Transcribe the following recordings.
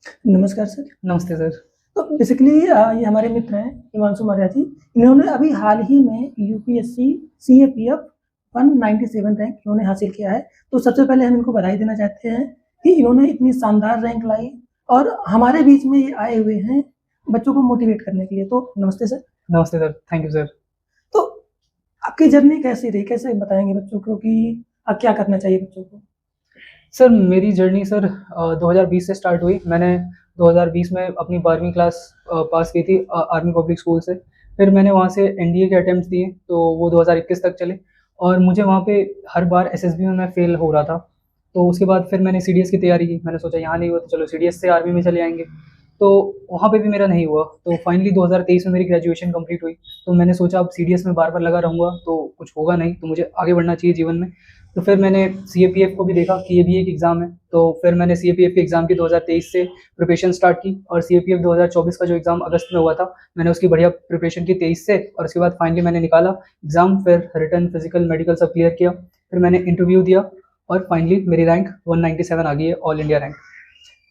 नमस्कार सर। नमस्ते सर। तो बेसिकली ये हमारे मित्र हैं हिमांशु मौर्य जी। इन्होंने अभी हाल ही में यूपीएससी सीएपीएफ 197 रैंक इन्होंने हासिल किया है। तो सबसे पहले हम इनको बधाई देना चाहते हैं कि इन्होंने इतनी शानदार रैंक लाई और हमारे बीच में ये आए हुए हैं बच्चों को मोटिवेट करने के लिए। तो नमस्ते सर। नमस्ते सर, थैंक यू सर। तो आपकी जर्नी कैसी रही? कैसे बताएँगे बच्चों को कि क्या करना चाहिए बच्चों को? सर मेरी जर्नी सर 2020 से स्टार्ट हुई। मैंने 2020 में अपनी 12वीं क्लास पास की थी आर्मी पब्लिक स्कूल से। फिर मैंने वहाँ से एनडीए के अटेम्प्ट्स दिए, तो वो 2021 तक चले और मुझे वहाँ पे हर बार एसएसबी में मैं फ़ेल हो रहा था। तो उसके बाद फिर मैंने सीडीएस की तैयारी की। मैंने सोचा यहाँ नहीं हुआ तो चलो सीडीएस से आर्मी में चले आएँगे। तो वहाँ पे भी मेरा नहीं हुआ। तो फाइनली 2023 में मेरी ग्रेजुएशन कंप्लीट हुई। तो मैंने सोचा अब सीडीएस में बार-बार लगा रहूँगा तो कुछ होगा नहीं, तो मुझे आगे बढ़ना चाहिए जीवन में। तो फिर मैंने सीएपीएफ को भी देखा कि ये भी एक एग्ज़ाम है। तो फिर मैंने सीएपीएफ के एग्ज़ाम की 2023 से प्रिपरेशन स्टार्ट की और सीएपीएफ 2024 का जो एग्ज़ाम अगस्त में हुआ था, मैंने उसकी बढ़िया प्रिपरेशन की 23 से और उसके बाद फाइनली मैंने निकाला एग्ज़ाम। फिर रिटन, फिज़िकल, मेडिकल सब क्लियर किया। फिर मैंने इंटरव्यू दिया और फाइनली मेरी रैंक 197 आ गई है, ऑल इंडिया रैंक।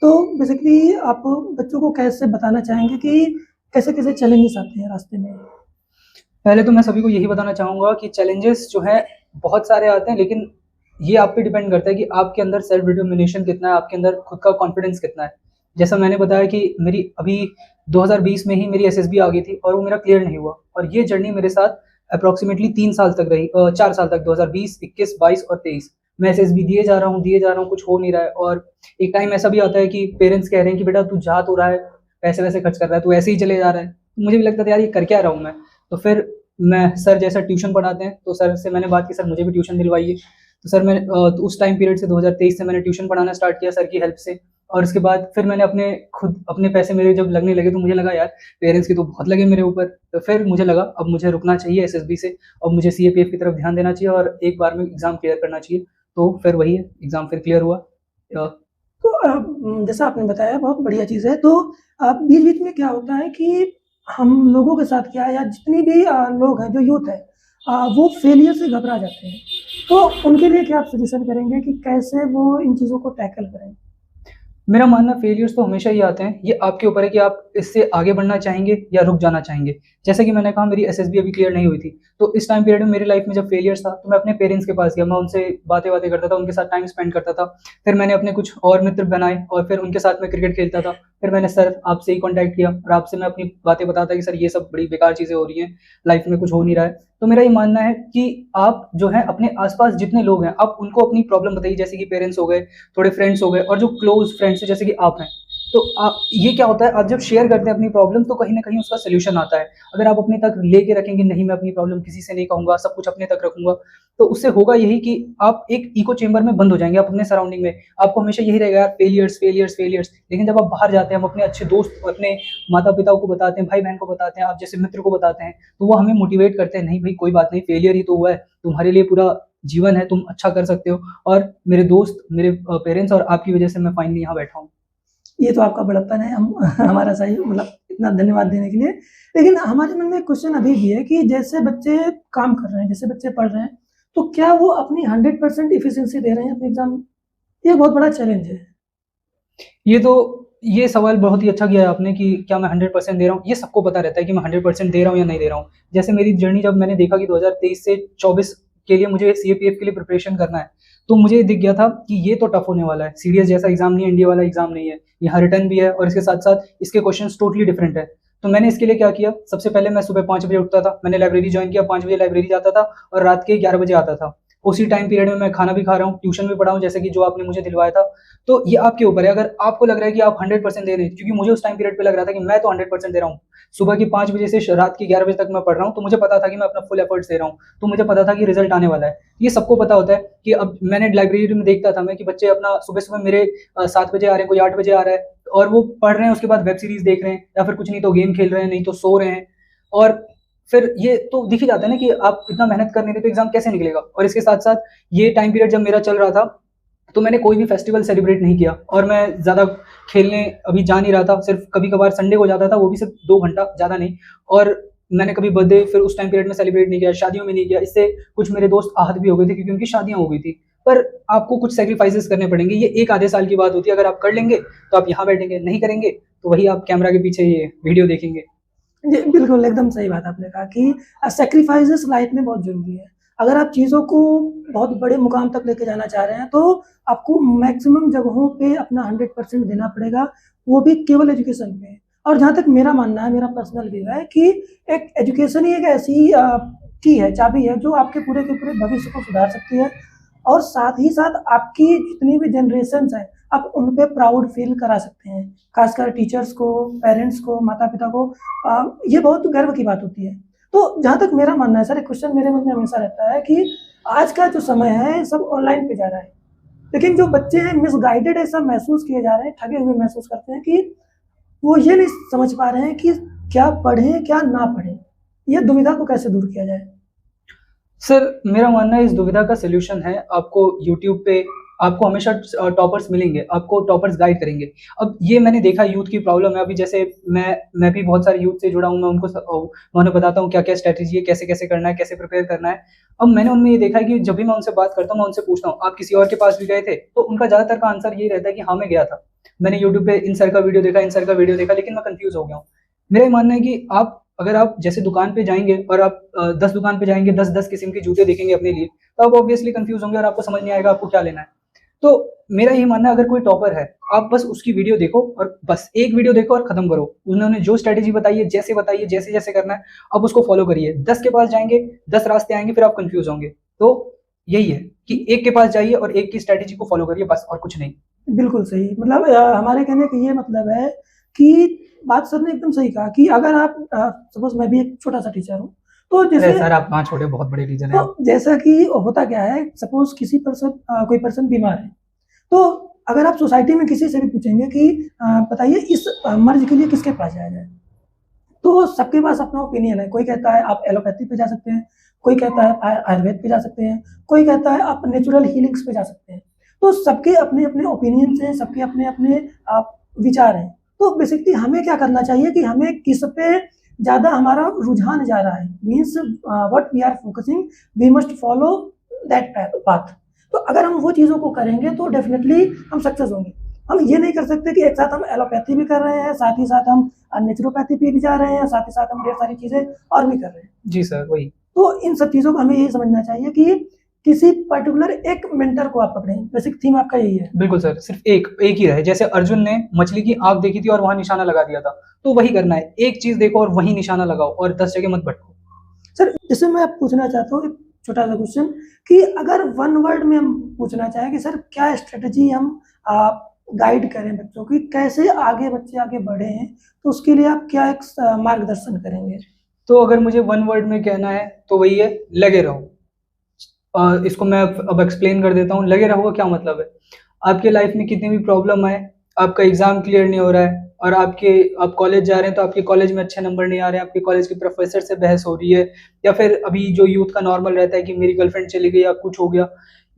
तो बेसिकली आप बच्चों को कैसे बताना चाहेंगे कि कैसे-कैसे चैलेंजेस आते हैं रास्ते में? पहले तो मैं सभी को यही बताना चाहूँगा कि चैलेंजेस जो हैं बहुत सारे आते हैं, लेकिन ये आप पे डिपेंड करता है कि आपके अंदर सेल्फ डिटर्मिनेशन कितना है, आपके अंदर खुद का कॉन्फिडेंस कितना है। जैसा मैंने बताया कि मेरी अभी 2020 में ही मेरी एसएसबी आ गई थी और वो मेरा क्लियर नहीं हुआ और ये जर्नी मेरे साथ अप्रॉक्सिमेटली 3 साल तक रही, 4 साल तक 2020, 21, 22 और 23 मैं एसएसबी दिए जा रहा हूँ, कुछ हो नहीं रहा है और एक टाइम ऐसा भी आता है कि पेरेंट्स कह रहे हैं कि बेटा तू जा तो रहा है, पैसे-वैसे खर्च कर रहा है, तू ऐसे ही चले जा रहा है। मुझे भी लगता था यार ये कर क्या रहा हूँ मैं? तो फिर मैं सर जैसा ट्यूशन पढ़ाते हैं, तो सर से मैंने बात की, सर मुझे भी ट्यूशन दिलवाइए। तो सर मैं तो उस टाइम पीरियड से 2023 से मैंने ट्यूशन पढ़ाना स्टार्ट किया सर की हेल्प से और उसके बाद फिर मैंने अपने पैसे मेरे जब लगने लगे तो मुझे लगा यार पेरेंट्स के तो बहुत लगे मेरे ऊपर। तो फिर मुझे लगा अब मुझे रुकना चाहिए एसएसबी से और मुझे सीएपीएफ की तरफ ध्यान देना चाहिए और एक बार में एग्ज़ाम क्लियर करना चाहिए। तो फिर वही है, एग्ज़ाम फिर क्लियर हुआ। तो जैसा आपने बताया बहुत बढ़िया चीज़ है। तो बीच-बीच में क्या होता है कि हम लोगों के साथ क्या है या जितनी भी लोग हैं जो यूथ है वो फेलियर से घबरा जाते हैं। तो उनके लिए क्या आप सजेशन करेंगे कि कैसे वो इन चीज़ों को टैकल करें? मेरा मानना फेलियर्स तो हमेशा ही आते हैं, ये आपके ऊपर है कि आप इससे आगे बढ़ना चाहेंगे या रुक जाना चाहेंगे। जैसे कि मैंने कहा मेरी एसएसबी अभी क्लियर नहीं हुई थी, तो इस टाइम पीरियड में मेरी लाइफ में जब फेलियर्स था, तो मैं अपने पेरेंट्स के पास गया, मैं उनसे बातें-वातें करता था, उनके साथ टाइम स्पेंड करता था। फिर मैंने अपने कुछ और मित्र बनाए और फिर उनके साथ मैं क्रिकेट खेलता था। फिर मैंने सर आपसे ही कॉन्टैक्ट किया और आपसे मैं अपनी बातें बताता कि सर ये सब बड़ी बेकार चीज़ें हो रही हैं, लाइफ में कुछ हो नहीं रहा है। तो मेरा ये मानना है कि आप जो है अपने आस-पास जितने लोग हैं, आप उनको अपनी प्रॉब्लम बताइए, जैसे कि पेरेंट्स हो गए, थोड़े फ्रेंड्स हो गए और जो क्लोज़ फ्रेंड्स हैं जैसे कि आप हैं। तो ये क्या होता है, आप जब शेयर करते हैं अपनी प्रॉब्लम तो कहीं न कहीं उसका सॉल्यूशन आता है। अगर आप अपने तक लेके रखेंगे, नहीं मैं अपनी प्रॉब्लम किसी से नहीं कहूँगा, सब कुछ अपने तक रखूँगा, तो उससे होगा यही कि आप एक इको चेंबर में बंद हो जाएँगे, आप अपने सराउंडिंग में। आपको हमेशा यही रहेगा यार फेलियर्स, फेलियर्स, फेलियर्स। लेकिन जब आप बाहर जाते हैं, हम अपने अच्छे दोस्त, अपने माता-पिता को बताते हैं, भाई-बहन को बताते हैं, आप जैसे मित्र को बताते हैं, तो वो हमें मोटिवेट करते हैं, नहीं भई कोई बात नहीं, फेलियर ही तो हुआ है, तुम्हारे लिए पूरा जीवन है, तुम अच्छा कर सकते हो और मेरे दोस्त, मेरे पेरेंट्स और आपकी वजह से मैं फाइनली यहाँ बैठा हूँ। ये तो आपका बड़प्पन है, हम हमारा सही मतलब इतना धन्यवाद देने के लिए। लेकिन हमारे मन में एक क्वेश्चन अभी भी है कि जैसे बच्चे काम कर रहे हैं, जैसे बच्चे पढ़ रहे हैं, तो क्या वो अपनी 100% एफिशिएंसी दे रहे हैं अपने एग्ज़ाम में? ये बहुत बड़ा चैलेंज है। ये सवाल बहुत ही अच्छा किया है आपने कि क्या मैं 100% दे रहा हूँ? ये सबको पता रहता है कि मैं 100% दे रहा हूँ या नहीं दे रहा हूँ। जैसे मेरी जर्नी जब मैंने देखा कि 2023 से 24 के लिए मुझे सीएपीएफ के लिए प्रिपरेशन करना है, तो मुझे ये दिख गया था कि ये तो टफ होने वाला है। सीडीएस जैसा एग्ज़ाम नहीं है, एनडीए वाला एग्ज़ाम नहीं है। यहाँ रिटन भी है और इसके साथ-साथ इसके क्वेश्चन्स टोटली डिफरेंट है। तो मैंने इसके लिए क्या किया, सबसे पहले मैं सुबह 5 बजे उठता था, मैंने लाइब्रेरी जॉइन किया, 5 बजे लाइब्रेरी जाता था और रात के 11 बजे आता था। उसी टाइम पीरियड में मैं खाना भी खा रहा हूँ, ट्यूशन भी पढ़ा हूँ जैसे कि जो आपने मुझे दिलवाया था। तो ये आपके ऊपर है, अगर आपको लग रहा है कि आप 100% दे रहे हैं, क्योंकि मुझे उस टाइम पीरियड पे लग रहा था कि मैं तो 100% दे रहा हूँ। सुबह के 5 बजे से रात के 11 बजे तक मैं पढ़ रहा हूँ, तो मुझे पता था कि मैं अपना फुल एफर्ट्स दे रहा हूँ। तो मुझे पता था कि रिजल्ट आने वाला है। ये सबको पता होता है कि अब मैंने लाइब्रेरी में देखता था मैं कि बच्चे अपना सुबह-सुबह मेरे 7 बजे आ रहे हैं, कोई 8 बजे आ रहा है और वो पढ़ रहे हैं, उसके बाद वेब सीरीज़ देख रहे हैं या फिर कुछ नहीं तो गेम खेल रहे हैं, नहीं तो सो रहे हैं। और फिर ये तो दिख ही जाता है ना कि आप इतना मेहनत कर नहीं रहे तो एग्ज़ाम कैसे निकलेगा? और इसके साथ-साथ ये टाइम पीरियड जब मेरा चल रहा था, तो मैंने कोई भी फेस्टिवल सेलिब्रेट नहीं किया और मैं ज़्यादा खेलने अभी जा नहीं रहा था, सिर्फ़ कभी-कभार संडे को जाता था, वो भी सिर्फ़ 2 घंटा, ज़्यादा नहीं। और मैंने कभी बर्थडे फिर उस टाइम पीरियड में सेलिब्रेट नहीं किया, शादियों में नहीं किया, इससे कुछ मेरे दोस्त आहत भी हो गए थे क्योंकि उनकी शादियाँ हो गई थी। पर आपको कुछ सेक्रीफाइसेस करने पड़ेंगे। ये एक आधे साल की बात होती है, अगर आप कर लेंगे तो आप यहाँ बैठेंगे, नहीं करेंगे तो वही आप कैमरा के पीछे ये वीडियो देखेंगे। जी, बिल्कुल, एकदम सही बात आपने कहा कि सैक्रिफाइसेस लाइफ में बहुत ज़रूरी है। अगर आप चीज़ों को बहुत बड़े मुकाम तक लेके जाना चाह रहे हैं, तो आपको मैक्सिमम जगहों पे अपना 100% देना पड़ेगा, वो भी केवल एजुकेशन पे। और जहाँ तक मेरा मानना है, मेरा पर्सनल व्यू है कि एक एजुकेशन ही एक ऐसी की है, चाबी है, जो आपके पूरे के पूरे भविष्य को सुधार सकती है और साथ ही साथ आपकी जितनी भी जनरेशन्स हैं, आप उन पे प्राउड फ़ील करा सकते हैं। खासकर टीचर्स को, पेरेंट्स को, माता-पिता को ये बहुत गर्व की बात होती है। तो जहाँ तक मेरा मानना है सर, एक क्वेश्चन मेरे मन में हमेशा रहता है कि आज का जो समय है, सब ऑनलाइन पे जा रहा है। लेकिन जो बच्चे हैं मिसगाइडेड ऐसा महसूस किए जा रहे हैं, ठगे हुए महसूस करते हैं कि वो ये नहीं समझ पा रहे हैं कि क्या पढ़ें, क्या ना पढ़ें? ये दुविधा को कैसे दूर किया जाए? सर, मेरा मानना है इस दुविधा का सॉल्यूशन है, आपको यूट्यूब पे आपको हमेशा टॉपर्स मिलेंगे, आपको टॉपर्स गाइड करेंगे। अब ये मैंने देखा यूथ की प्रॉब्लम है, अभी जैसे मैं भी बहुत सारे यूथ से जुड़ा हूँ, मैं उन्हें बताता हूँ क्या-क्या स्ट्रैटेजी है, कैसे-कैसे करना है, कैसे प्रिपेयर करना है। अब मैंने उनमें ये देखा है कि जब भी मैं उनसे बात करता हूँ, मैं उनसे पूछता हूँ, आप किसी और के पास भी गए थे? तो उनका ज़्यादातर का आंसर यही रहता है कि हाँ, मैं गया था। मैंने यूट्यूब पे इन सर का वीडियो देखा, इन सर का वीडियो देखा, लेकिन मैं कन्फ्यूज़ हो गया हूँ। मेरा ये मानना है कि अगर आप जैसे दुकान पे जाएँगे और आप 10 दुकान पे जाएँगे, 10-10 किस्म के जूते देखेंगे अपने लिए, तो आप ऑब्वियसली कन्फ्यूज़ होंगे और आपको समझ नहीं आएगा आपको क्या लेना है। तो मेरा यही मानना है अगर कोई टॉपर है, आप बस उसकी वीडियो देखो और बस एक वीडियो देखो और खत्म करो। उन्होंने जो स्ट्रैटेजी बताई है, जैसे बताई है, जैसे-जैसे करना है, आप उसको फॉलो करिए। 10 के पास जाएँगे, 10 रास्ते आएँगे, फिर आप कन्फ्यूज़ होंगे। तो यही है कि एक के पास जाइए और एक की स्ट्रैटेजी को फॉलो करिए बस और कुछ नहीं। बिल्कुल सही। मतलब हमारे कहने का ये मतलब है कि बात सर ने एकदम सही कहा कि अगर आप सपोज़ मैं भी एक छोटा-सा टीचर हूँ, तो अरे जैसे सर, आप कहाँ छोटे, बहुत बड़े रीज़न है आप। तो जैसा कि होता क्या है, सपोज़ कोई पर्सन बीमार है, तो अगर आप सोसाइटी में किसी से भी पूछेंगे कि बताइए इस मर्ज़ के लिए किसके पास जाया जाए? तो सबके पास अपना ओपिनियन है। कोई कहता है आप एलोपैथी पे जा सकते हैं, कोई कहता है आयुर्वेद पे जा सकते हैं, कोई कहता है आप नेचुरल हीलिंग्स पे जा सकते हैं। तो सबके अपने-अपने ओपिनियन्स हैं, सबके अपने-अपने अ, विचार हैं। तो बेसिकली हमें क्या करना चाहिए कि हमें किस पे ज़्यादा हमारा रुझान जा रहा है, means what we are focusing, we must follow that path. तो अगर हम वो चीज़ों को करेंगे तो डेफ़िनिटली हम सक्सेस होंगे। हम ये नहीं कर सकते कि एक साथ हम एलोपैथी भी कर रहे हैं, साथ ही साथ हम नेचुरोपैथी पे भी जा रहे हैं, साथ ही साथ हम ढेर सारी चीज़ें और भी कर रहे हैं। जी सर, वही। तो इन सब चीज़ों को हमें यही समझना चाहिए कि किसी पर्टिकुलर एक मेंटर को आप पकड़ें। बेसिक थीम आपका यही है। बिल्कुल सर, सिर्फ़ एक ही रहे। जैसे अर्जुन ने मछली की आँख देखी थी और वहाँ निशाना लगा दिया था, तो वही करना है। एक चीज़ देखो और वहीं निशाना लगाओ और 10 जगह मत भटको। सर, जैसे मैं पूछना चाहता हूँ एक छोटा-सा क्वेश्चन कि अगर वन वर्ड में हम पूछना चाहें कि सर क्या स्ट्रैटेजी हम गाइड करें बच्चों की, कैसे बच्चे आगे बढ़ें, तो उसके लिए आप क्या एक मार्गदर्शन करेंगे? तो अगर मुझे वन वर्ड में कहना है, तो वही है, लगे रहो। इसको मैं अब एक्सप्लेन कर देता हूँ, लगे रहो का क्या मतलब है? आपके लाइफ में कितनी भी प्रॉब्लम आए, आपका एग्ज़ाम क्लियर नहीं हो रहा है और आप कॉलेज जा रहे हैं, तो आपके कॉलेज में अच्छे नंबर नहीं आ रहे हैं, आपके कॉलेज के प्रोफ़ेसर से बहस हो रही है या फिर अभी जो यूथ का नॉर्मल रहता है कि मेरी गर्लफ्रेंड चली गई या कुछ हो गया,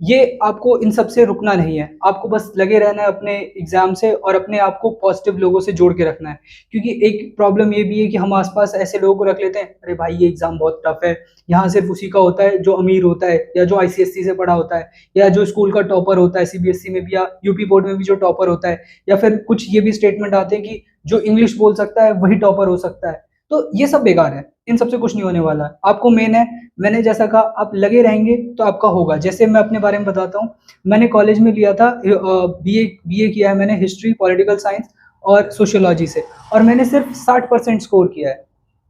ये आपको इन सब से रुकना नहीं है। आपको बस लगे रहना है अपने एग्ज़ाम से और अपने आप को पॉज़िटिव लोगों से जोड़ के रखना है। क्योंकि एक प्रॉब्लम ये भी है कि हम आस-पास ऐसे लोगों को रख लेते हैं, अरे भाई ये एग्ज़ाम बहुत टफ़ है, यहाँ सिर्फ़ उसी का होता है जो अमीर होता है या जो आईसीएसई से पढ़ा होता है या जो स्कूल का टॉपर होता है सीबीएसई में भी या यूपी बोर्ड में भी जो टॉपर होता है या फिर कुछ ये भी स्टेटमेंट आते हैं कि जो इंग्लिश बोल सकता है वही टॉपर हो सकता है। तो ये सब बेकार है, इन सब से कुछ नहीं होने वाला है। आपको मेन है, मैंने जैसा कहा आप लगे रहेंगे तो आपका होगा। जैसे मैं अपने बारे में बताता हूँ, मैंने कॉलेज में लिया था बीए किया है मैंने हिस्ट्री, पॉलिटिकल साइंस और सोशियोलॉजी से और मैंने सिर्फ़ 60% स्कोर किया है।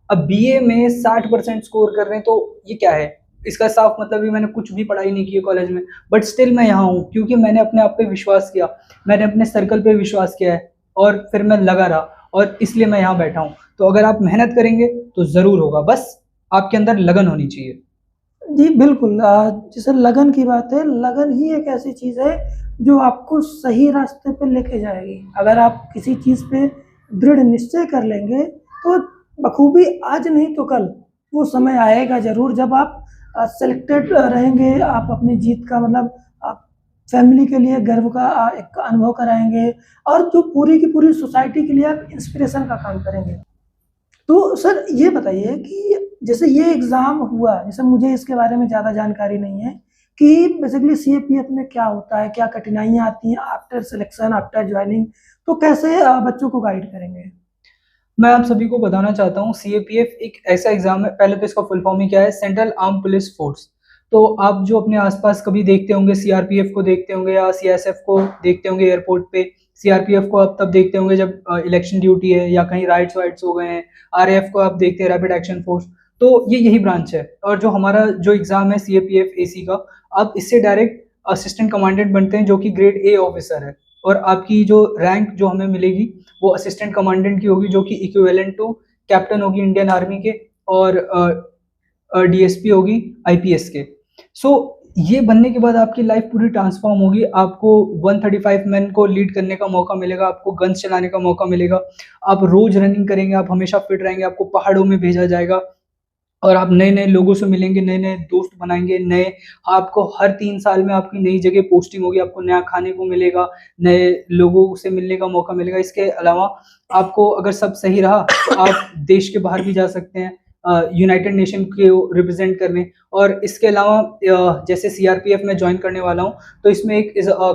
अब बीए में 60% स्कोर कर रहे हैं तो ये क्या है? इसका साफ मतलब है मैंने कुछ भी पढ़ाई नहीं की है कॉलेज में, बट स्टिल मैं यहाँ हूँ क्योंकि मैंने अपने आप पे विश्वास किया, मैंने अपने सर्कल पे विश्वास किया है और फिर मैं लगा रहा और इसलिए मैं यहाँ बैठा हूँ। तो अगर आप मेहनत करेंगे तो ज़रूर होगा, बस आपके अंदर लगन होनी चाहिए। जी, बिल्कुल जैसे लगन की बात है, लगन ही एक ऐसी चीज़ है जो आपको सही रास्ते पे लेके जाएगी। अगर आप किसी चीज़ पे दृढ़ निश्चय कर लेंगे, तो बखूबी आज नहीं तो कल वो समय आएगा ज़रूर जब आप सेलेक्टेड रहेंगे, आप अपनी जीत का मतलब फैमिली के लिए गर्व का एक अनुभव कराएँगे और जो पूरी की पूरी सोसाइटी के लिए आप इंस्पिरेशन का काम करेंगे। तो सर ये बताइए कि जैसे ये एग्ज़ाम हुआ, जैसे मुझे इसके बारे में ज़्यादा जानकारी नहीं है, कि बेसिकली सीएपीएफ में क्या होता है, क्या कठिनाइयाँ आती हैं आफ्टर सिलेक्शन, आफ्टर ज्वाइनिंग, तो कैसे बच्चों को गाइड करेंगे? मैं आप सभी को बताना चाहता हूँ सीएपीएफ एक ऐसा एग्जाम है, पहले तो इसका फुल फॉर्म ही क्या है, सेंट्रल आर्म पुलिस फोर्स। तो आप जो अपने आसपास कभी देखते होंगे सीआरपीएफ को देखते होंगे या सीएसएफ को देखते होंगे एयरपोर्ट पे। सीआरपीएफ को आप तब देखते होंगे जब इलेक्शन ड्यूटी है या कहीं राइट्स वाइट्स हो गए हैं। आरएएफ को आप देखते हैं, रैपिड एक्शन फोर्स। तो ये यही ब्रांच है। और जो हमारा जो एग्जाम है सीएपीएफ एसी का, आप इससे डायरेक्ट असिस्टेंट कमांडेंट बनते हैं, जो कि ग्रेड ए ऑफिसर है। और आपकी जो रैंक जो हमें मिलेगी वो असिस्टेंट कमांडेंट की होगी, जो कि इक्विवेलेंट टू कैप्टन होगी इंडियन आर्मी के, और डीएसपी होगी आईपीएस के। सो ये बनने के बाद आपकी लाइफ पूरी ट्रांसफॉर्म होगी। आपको 135 मैन को लीड करने का मौका मिलेगा, आपको गन्स चलाने का मौका मिलेगा, आप रोज रनिंग करेंगे, आप हमेशा फिट रहेंगे, आपको पहाड़ों में भेजा जाएगा और आप नए-नए लोगों से मिलेंगे, नए-नए दोस्त बनाएँगे, नए आपको हर 3 साल में आपकी नई जगह पोस्टिंग होगी, आपको नया खाने को मिलेगा, नए लोगों से मिलने का मौका मिलेगा। इसके अलावा आपको अगर सब सही रहा तो आप देश के बाहर भी जा सकते हैं यूनाइटेड नेशन को रिप्रेज़ेंट करने। और इसके अलावा जैसे सीआरपीएफ में जॉइन करने वाला हूँ, तो इसमें एक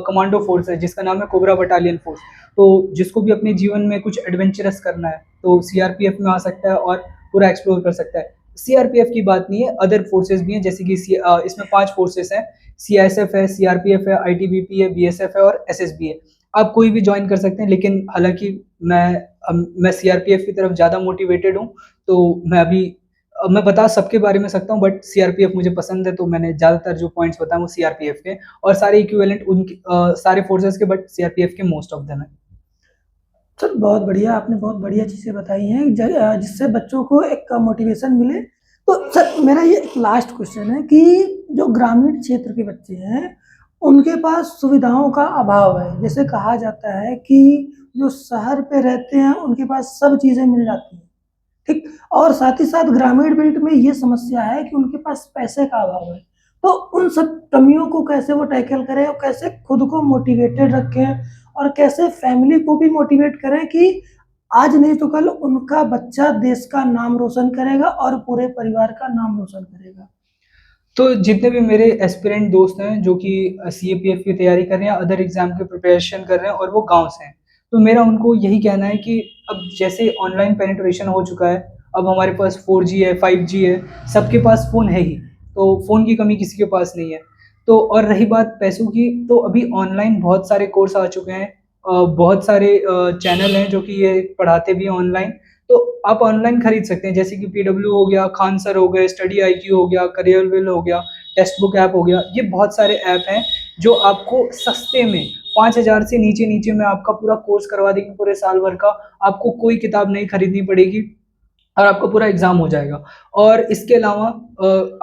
कमांडो फ़ोर्स है जिसका नाम है कोबरा बटालियन फ़ोर्स। तो जिसको भी अपने जीवन में कुछ एडवेंचरस करना है, तो सीआरपीएफ में आ सकता है और पूरा एक्सप्लोर कर सकता है। सीआरपीएफ की बात नहीं है, अदर फोर्सेस भी हैं, जैसे कि इसमें 5 फोर्सेस हैं, सीआईएसएफ है, सीआरपीएफ है, आईटीबीपी है, बीएसएफ है और एसएसबी है। आप कोई भी जॉइन कर सकते हैं, लेकिन हालाँकि मैं सीआरपीएफ की तरफ ज़्यादा मोटिवेटेड हूँ, तो मैं बता सबके बारे में सकता हूँ, बट सीआरपीएफ मुझे पसंद है, तो मैंने ज़्यादातर जो पॉइंट्स बताए वो सीआरपीएफ के, और सारे इक्विवेलेंट उनके सारे फोर्सेस के, बट सीआरपीएफ के मोस्ट ऑफ देम है। सर बहुत बढ़िया, आपने बहुत बढ़िया चीज़ें बताई हैं जिससे बच्चों को एक मोटिवेशन मिले। तो सर मेरा ये एक लास्ट क्वेश्चन है कि जो ग्रामीण क्षेत्र के बच्चे हैं, उनके पास सुविधाओं का अभाव है। जैसे कहा जाता है कि जो शहर पे रहते हैं, उनके पास सब चीज़ें मिल जाती हैं, ठीक? और साथ ही साथ ग्रामीण बेल्ट में ये समस्या है कि उनके पास पैसे का अभाव है। तो उन सब कमियों को कैसे वो टैकल करें और कैसे खुद को मोटिवेटेड रखें और कैसे फैमिली को भी मोटिवेट करें कि आज नहीं तो कल उनका बच्चा देश का नाम रोशन करेगा और पूरे परिवार का नाम रोशन करेगा? तो जितने भी मेरे एस्पिरेंट दोस्त हैं जो कि सीएपीएफ की तैयारी कर रहे हैं, अदर एग्जाम की प्रिपरेशन कर रहे हैं और वो गाँव से हैं, तो मेरा उनको यही कहना है कि अब जैसे ऑनलाइन पेनिट्रेशन हो चुका है, अब हमारे पास 4G है, 5G है, सबके पास फ़ोन है ही, तो फ़ोन की कमी किसी के पास नहीं है। तो और रही बात पैसों की, तो अभी ऑनलाइन बहुत सारे कोर्स आ चुके हैं, बहुत सारे चैनल हैं जो कि ये पढ़ाते भी हैं ऑनलाइन, तो आप ऑनलाइन खरीद सकते हैं, जैसे कि पीडब्ल्यू हो गया, खान सर हो गए, स्टडी आईक्यू हो गया, करियरविल हो गया, टेक्स्ट बुक ऐप हो गया। ये बहुत सारे ऐप हैं जो आपको सस्ते में 5,000 से नीचे में आपका पूरा कोर्स करवा देंगे, पूरे साल भर का। आपको कोई किताब नहीं खरीदनी पड़ेगी और आपका पूरा एग्जाम हो जाएगा। और इसके अलावा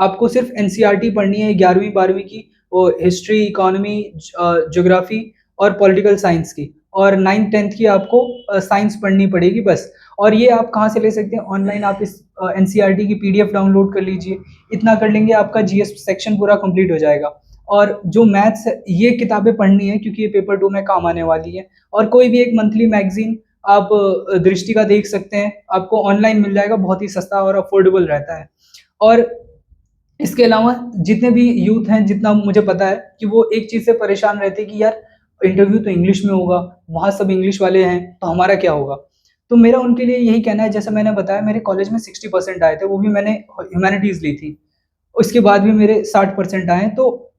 आपको सिर्फ एनसीईआरटी पढ़नी है 11वीं 12वीं की, और हिस्ट्री, इकोनॉमी, ज्योग्राफी और पॉलिटिकल साइंस की, और 9th 10th की आपको साइंस पढ़नी पड़ेगी बस। और ये आप कहाँ से ले सकते हैं? ऑनलाइन आप इस एनसीईआरटी की पीडीएफ डाउनलोड कर लीजिए। इतना कर लेंगे आपका जीएस सेक्शन पूरा कंप्लीट हो जाएगा। और जो मैथ्स है, ये किताबें पढ़नी है क्योंकि ये पेपर 2 में काम आने वाली है। और कोई भी एक मंथली मैगज़ीन आप दृष्टि का देख सकते हैं, आपको ऑनलाइन मिल जाएगा, बहुत ही सस्ता और अफोर्डेबल रहता है। और इसके अलावा जितने भी यूथ हैं, जितना मुझे पता है कि वो एक चीज़ से परेशान रहते हैं कि यार इंटरव्यू तो इंग्लिश में होगा, वहाँ सब इंग्लिश वाले हैं, तो हमारा क्या होगा? तो मेरा उनके लिए यही कहना है, जैसा मैंने बताया मेरे कॉलेज में 60% आए थे, वो भी मैंने ह्यूमैनिटीज़ ली थी। उसके बाद भी मेरे 60% आए, तो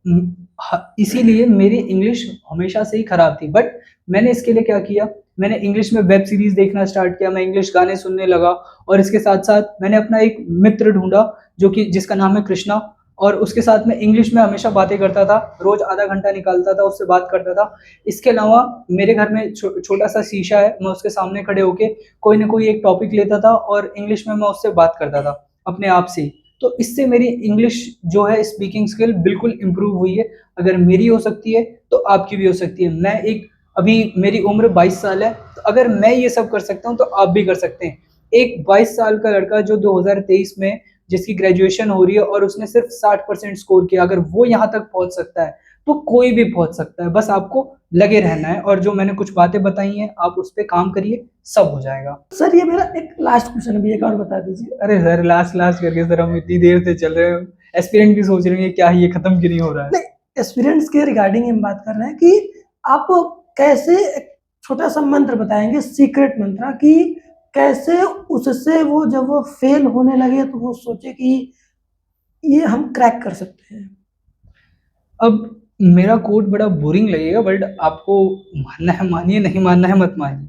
इसीलिए मेरी इंग्लिश हमेशा से ही खराब थी। बट मैंने इसके लिए क्या किया, मैंने इंग्लिश में वेब सीरीज़ देखना स्टार्ट किया, मैं इंग्लिश गाने सुनने लगा, और इसके साथ-साथ मैंने अपना एक मित्र ढूँढा जो कि जिसका नाम है कृष्णा, और उसके साथ मैं इंग्लिश में हमेशा बातें करता था, रोज़ आधा घंटा निकालता था, उससे बात करता था। इसके अलावा मेरे घर में छोटा-सा शीशा है, मैं उसके सामने खड़े होके कोई न कोई एक टॉपिक लेता था और इंग्लिश में मैं उससे बात करता था, अपने आप से ही। तो इससे मेरी इंग्लिश जो है स्पीकिंग स्किल बिल्कुल इम्प्रूव हुई है। अगर मेरी हो सकती है, तो आपकी भी हो सकती है। अभी मेरी उम्र 22 साल है, तो अगर मैं ये सब कर सकता हूँ, तो आप भी कर सकते हैं। एक 22 साल का लड़का जो 2023 में जिसकी ग्रेजुएशन हो रही है और उसने सिर्फ 60% स्कोर किया, अगर वो यहाँ तक पहुँच सकता है, तो कोई भी पहुँच सकता है। बस आपको लगे रहना है, और जो मैंने कुछ बातें बताई हैं, आप उस पे काम करिए, सब हो जाएगा। सर ये मेरा एक लास्ट क्वेश्चन है, एक और बता दीजिए। अरे सर, लास्ट करके सर हम इतनी देर से चल रहे हैं, एस्पिरेंट भी सोच रहे हैं क्या है, ये खत्म क्यों नहीं हो रहा है। नहीं, एस्पिरेंट्स के रिगार्डिंग हम बात कर रहे हैं कि आप कैसे एक छोटा सा मंत्र बताएंगे, सीक्रेट मंत्र, कि कैसे उससे वो जब वो फेल होने लगे तो वो सोचे कि ये हम क्रैक कर सकते हैं। अब मेरा कोड बड़ा बोरिंग लगेगा, बट आपको मानना है मानिए, नहीं मानना है मत मानिए।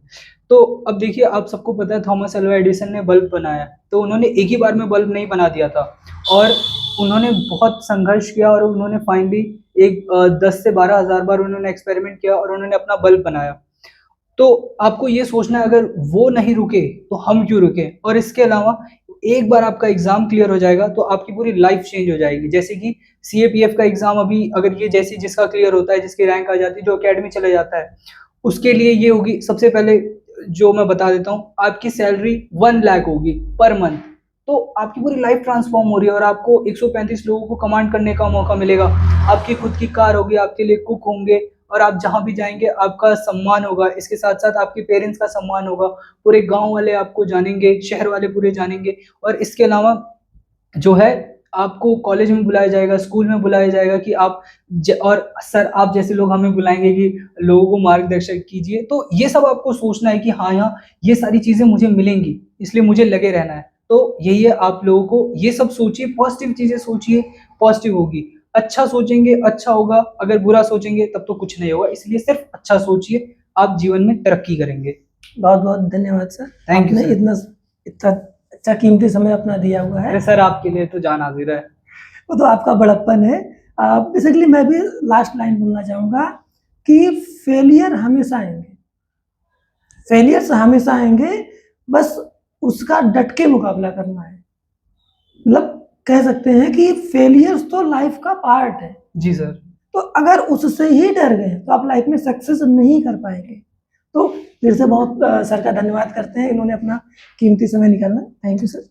तो अब देखिए, आप सबको पता है थॉमस अल्वा एडिसन ने बल्ब बनाया, तो उन्होंने एक ही बार में बल्ब नहीं बना दिया था, और उन्होंने बहुत संघर्ष किया, और उन्होंने फाइनली एक 10 से 12 हज़ार बार उन्होंने एक्सपेरिमेंट किया और उन्होंने अपना बल्ब बनाया। तो आपको ये सोचना है, अगर वो नहीं रुके तो हम क्यों रुके। और इसके अलावा एक बार आपका एग्जाम क्लियर हो जाएगा तो आपकी पूरी लाइफ चेंज हो जाएगी। जैसे कि सीएपीएफ का एग्जाम अभी अगर ये जैसे जिसका क्लियर होता है, जिसकी रैंक आ जाती है, जो अकेडमी चले जाता है, उसके लिए ये होगी, सबसे पहले जो मैं बता देता हूँ, आपकी सैलरी 1 लाख होगी पर मंथ। तो आपकी पूरी लाइफ ट्रांसफॉर्म हो रही है, और आपको 135 लोगों को कमांड करने का मौका मिलेगा। आपकी खुद की कार होगी, आपके लिए कुक होंगे, और आप जहाँ भी जाएंगे आपका सम्मान होगा। इसके साथ साथ आपके पेरेंट्स का सम्मान होगा, पूरे गांव वाले आपको जानेंगे, शहर वाले पूरे जानेंगे। और इसके अलावा जो है, आपको कॉलेज में बुलाया जाएगा, स्कूल में बुलाया जाएगा कि आप और सर आप जैसे लोग हमें बुलाएंगे कि लोगों को मार्गदर्शन कीजिए। तो ये सब आपको सोचना है कि हाँ, यहाँ ये सारी चीजें मुझे मिलेंगी, इसलिए मुझे लगे रहना है। तो यही है, आप लोगों को ये सब सोचिए, पॉजिटिव चीजें सोचिए, पॉजिटिव होगी। अच्छा सोचेंगे अच्छा होगा, अगर बुरा सोचेंगे तब तो कुछ नहीं होगा। इसलिए सिर्फ अच्छा सोचिए, आप जीवन में तरक्की करेंगे। बहुत बहुत धन्यवाद सर, थैंक यू आपने सर। इतना अच्छा कीमती समय अपना दिया हुआ है। अरे सर, आपके लिए तो जान हाजिर है। वो तो आपका बड़प्पन है। बेसिकली मैं भी लास्ट लाइन बोलना चाहूँगा कि फेलियर हमेशा आएंगे, फेलियर्स हमेशा आएंगे, बस उसका डट के मुकाबला करना है। मतलब कह सकते हैं कि फेलियर्स तो लाइफ का पार्ट है। जी सर। तो अगर उससे ही डर गए तो आप लाइफ में सक्सेस नहीं कर पाएंगे। तो फिर से बहुत सर का धन्यवाद करते हैं, इन्होंने अपना कीमती समय निकाला। Thank you sir.